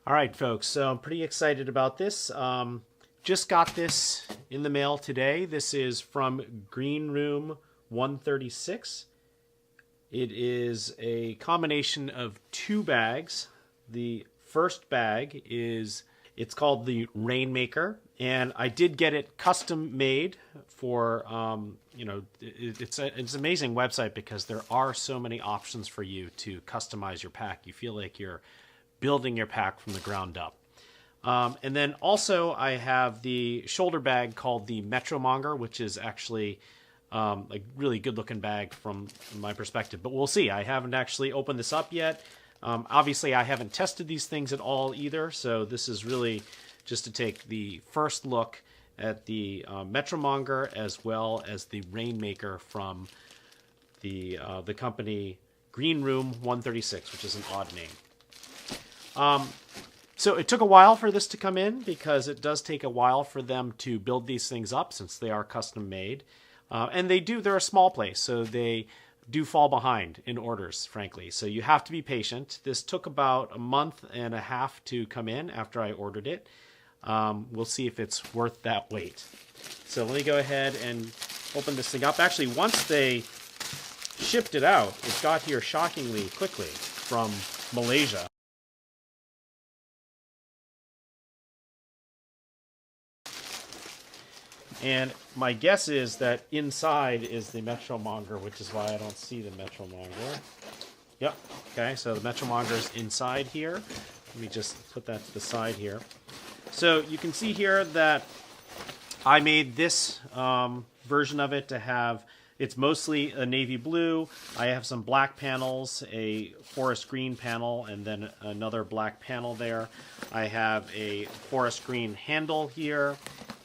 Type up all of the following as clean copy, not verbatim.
All right, folks, so I'm pretty excited about this. Just got this in the mail today. This is from Greenroom136. It is a combination of two bags. The first bag it's called the Rainmaker, and I did get it custom made for, it's an amazing website because there are so many options for you to customize your pack. You feel like you're building your pack from the ground up. And then also I have the shoulder bag called the Metromonger, which is actually a really good looking bag from my perspective, but we'll see. I haven't actually opened this up yet. Obviously I haven't tested these things at all either, so this is really just to take the first look at the Metromonger as well as the Rainmaker from the company Greenroom136, which is an odd name. So it took a while for this to come in because it does take a while for them to build these things up since they are custom made. And they're a small place, so they do fall behind in orders, frankly. So you have to be patient. This took about a month and a half to come in after I ordered it. We'll see if it's worth that wait. So let me go ahead and open this thing up. Actually, once they shipped it out, it got here shockingly quickly from Malaysia. And my guess is that inside is the Metromonger, which is why I don't see the Metromonger. Yep, okay, so the Metromonger is inside here. Let me just put that to the side here. So you can see here that I made this version of it to have, it's mostly a navy blue. I have some black panels, a forest green panel, and then another black panel there. I have a forest green handle here.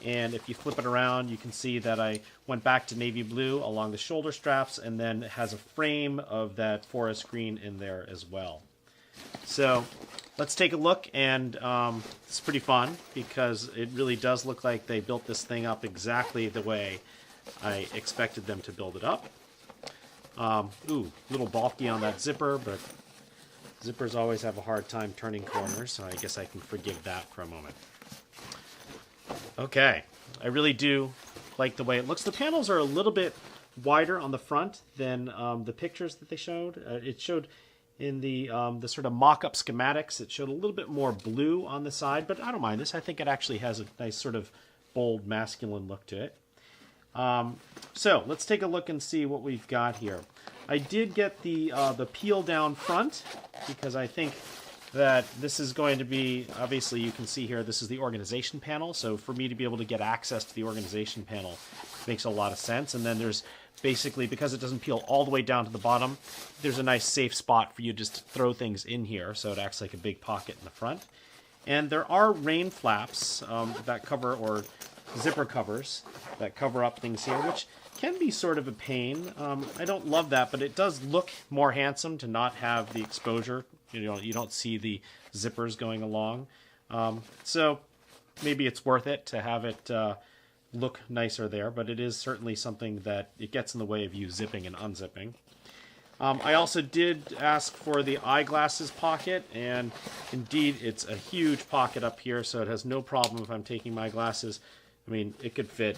And if you flip it around, you can see that I went back to navy blue along the shoulder straps, and then it has a frame of that forest green in there as well. So let's take a look, and it's pretty fun because it really does look like they built this thing up exactly the way I expected them to build it up. Ooh, a little bulky on that zipper, but zippers always have a hard time turning corners, so I guess I can forgive that for a moment. Okay, I really do like the way it looks. The panels are a little bit wider on the front than the pictures that they showed. It showed in the sort of mock-up schematics, it showed a little bit more blue on the side, but I don't mind this. I think it actually has a nice sort of bold masculine look to it. So let's take a look and see what we've got here. I did get the peel down front because I think that this is going to be, obviously you can see here, this is the organization panel. So for me to be able to get access to the organization panel makes a lot of sense. And then there's basically, because it doesn't peel all the way down to the bottom, there's a nice safe spot for you just to throw things in here. So it acts like a big pocket in the front. And there are rain flaps that cover, or zipper covers that cover up things here, which can be sort of a pain. I don't love that, but it does look more handsome to not have the exposure. You don't see the zippers going along. So maybe it's worth it to have it look nicer there, but it is certainly something that it gets in the way of you zipping and unzipping. I also did ask for the eyeglasses pocket, and indeed it's a huge pocket up here, so it has no problem if I'm taking my glasses. I mean, it could fit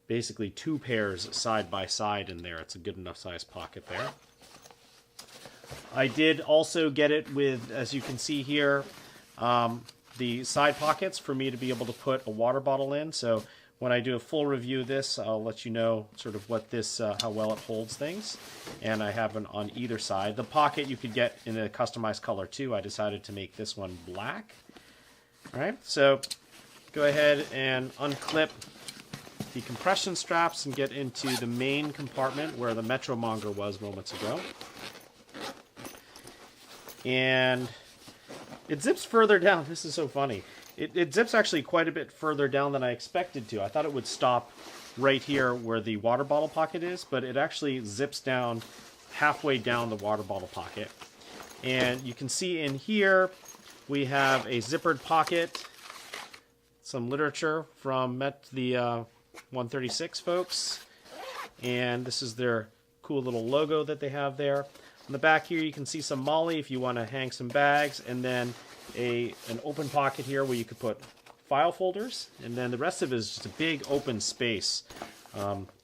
basically two pairs side by side in there. It's a good enough size pocket there. I did also get it with, as you can see here, the side pockets for me to be able to put a water bottle in. So when I do a full review of this, I'll let you know sort of what this, how well it holds things. And I have one on either side. The pocket you could get in a customized color too. I decided to make this one black. All right, so go ahead and unclip the compression straps and get into the main compartment where the Metromonger was moments ago. And it zips further down. This is so funny. It zips actually quite a bit further down than I expected to. I thought it would stop right here where the water bottle pocket is, but it actually zips down halfway down the water bottle pocket. And you can see in here we have a zippered pocket, some literature from the 136 folks, and this is their cool little logo that they have there. On the back here, you can see some MOLLE if you want to hang some bags, and then an open pocket here where you could put file folders, and then the rest of it is just a big open space.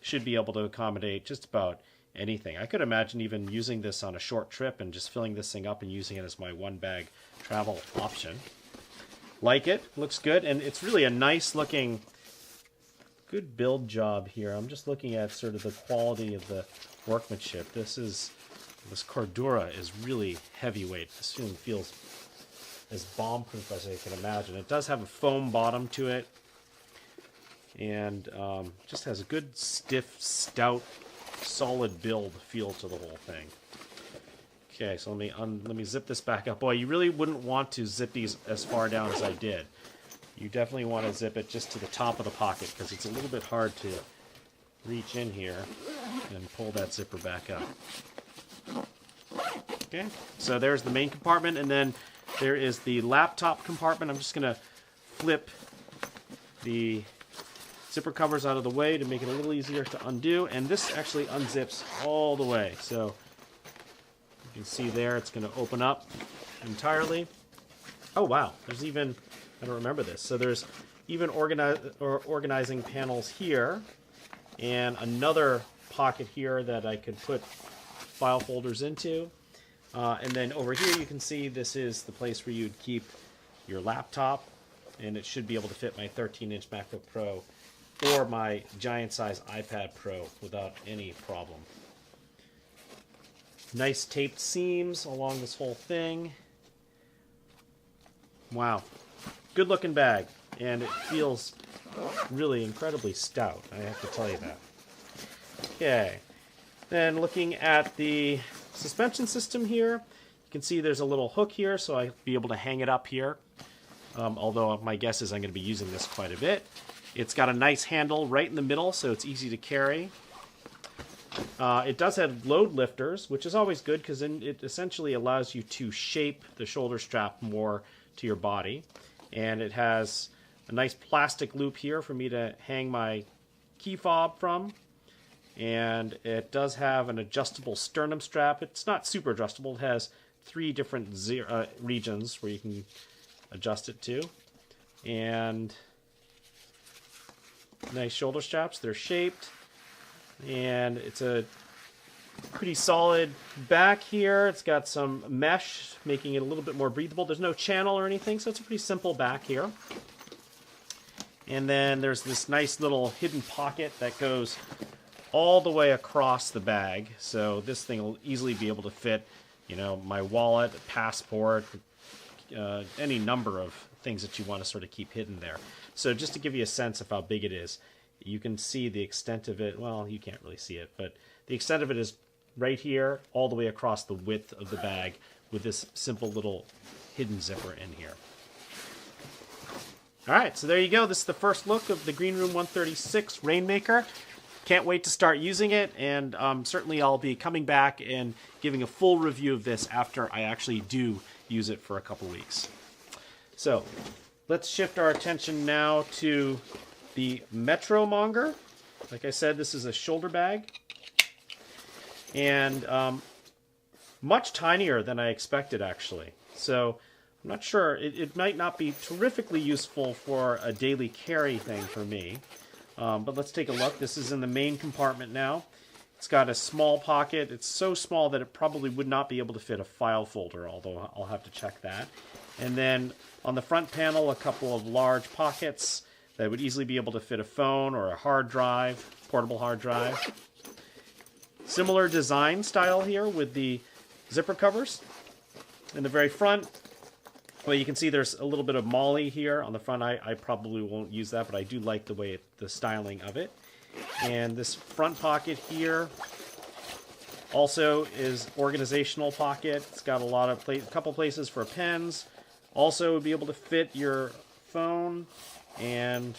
Should be able to accommodate just about anything. I could imagine even using this on a short trip and just filling this thing up and using it as my one bag travel option. Like it, looks good, and it's really a nice looking, good build job here. I'm just looking at sort of the quality of the workmanship. This Cordura is really heavyweight. This thing feels as bomb-proof as I can imagine. It does have a foam bottom to it, and just has a good, stiff, stout, solid build feel to the whole thing. Okay, so let me zip this back up. Boy, you really wouldn't want to zip these as far down as I did. You definitely want to zip it just to the top of the pocket, because it's a little bit hard to reach in here and pull that zipper back up. Okay, so there's the main compartment, and then there is the laptop compartment. I'm just going to flip the zipper covers out of the way to make it a little easier to undo, and this actually unzips all the way. So you can see there it's going to open up entirely. Oh wow, there's even, I don't remember this, so there's even organizing panels here, and another pocket here that I could put file folders into. And then over here you can see this is the place where you'd keep your laptop, and it should be able to fit my 13-inch MacBook Pro or my giant size iPad Pro without any problem. Nice taped seams along this whole thing. Wow. Good looking bag, and it feels really incredibly stout, I have to tell you that. Okay, then looking at the suspension system here, you can see there's a little hook here, so I'll be able to hang it up here, although my guess is I'm going to be using this quite a bit. It's got a nice handle right in the middle, so it's easy to carry. It does have load lifters, which is always good because it essentially allows you to shape the shoulder strap more to your body. And it has a nice plastic loop here for me to hang my key fob from. And it does have an adjustable sternum strap. It's not super adjustable. It has 3 different regions where you can adjust it to. And nice shoulder straps. They're shaped. And it's a pretty solid back here. It's got some mesh, making it a little bit more breathable. There's no channel or anything, so it's a pretty simple back here. And then there's this nice little hidden pocket that goes all the way across the bag. So this thing will easily be able to fit, you know, my wallet, passport, any number of things that you want to sort of keep hidden there. So just to give you a sense of how big it is, you can see the extent of it. Well, you can't really see it, but the extent of it is right here, all the way across the width of the bag with this simple little hidden zipper in here. All right, so there you go. This is the first look of the Greenroom136 Rainmaker. Can't wait to start using it, and certainly I'll be coming back and giving a full review of this after I actually do use it for a couple weeks. So let's shift our attention now to the Metromonger. Like I said, this is a shoulder bag, and much tinier than I expected, actually. So I'm not sure. It might not be terrifically useful for a daily carry thing for me. But let's take a look. This is in the main compartment now. It's got a small pocket. It's so small that it probably would not be able to fit a file folder, although I'll have to check that. And then on the front panel, a couple of large pockets that would easily be able to fit a phone or a hard drive, portable hard drive. Similar design style here with the zipper covers. In the very front, well, you can see there's a little bit of MOLLE here on the front. I probably won't use that, but I do like the way the styling of it. And this front pocket here also is organizational pocket. It's got a couple places for pens. Also would be able to fit your phone. And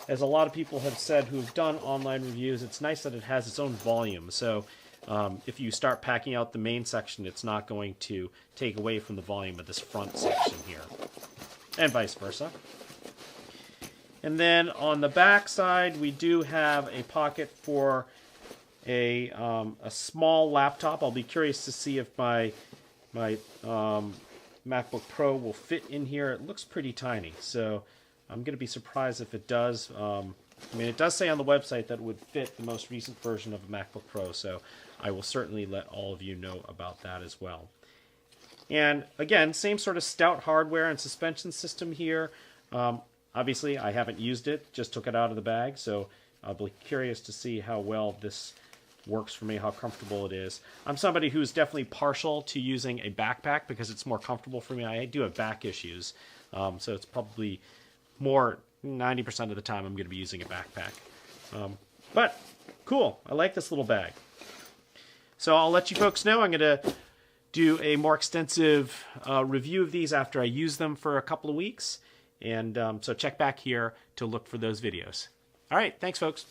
as a lot of people have said who've done online reviews, it's nice that it has its own volume. So if you start packing out the main section, it's not going to take away from the volume of this front section here, and vice versa. And then on the back side, we do have a pocket for a small laptop. I'll be curious to see if my MacBook Pro will fit in here. It looks pretty tiny, so I'm going to be surprised if it does. I mean, it does say on the website that it would fit the most recent version of a MacBook Pro, so I will certainly let all of you know about that as well. And again, same sort of stout hardware and suspension system here. Obviously, I haven't used it, just took it out of the bag, so I'll be curious to see how well this works for me, how comfortable it is. I'm somebody who's definitely partial to using a backpack because it's more comfortable for me. I do have back issues, so it's probably more 90% of the time I'm going to be using a backpack. But cool, I like this little bag. So I'll let you folks know. I'm going to do a more extensive review of these after I use them for a couple of weeks. And so check back here to look for those videos. All right, thanks folks.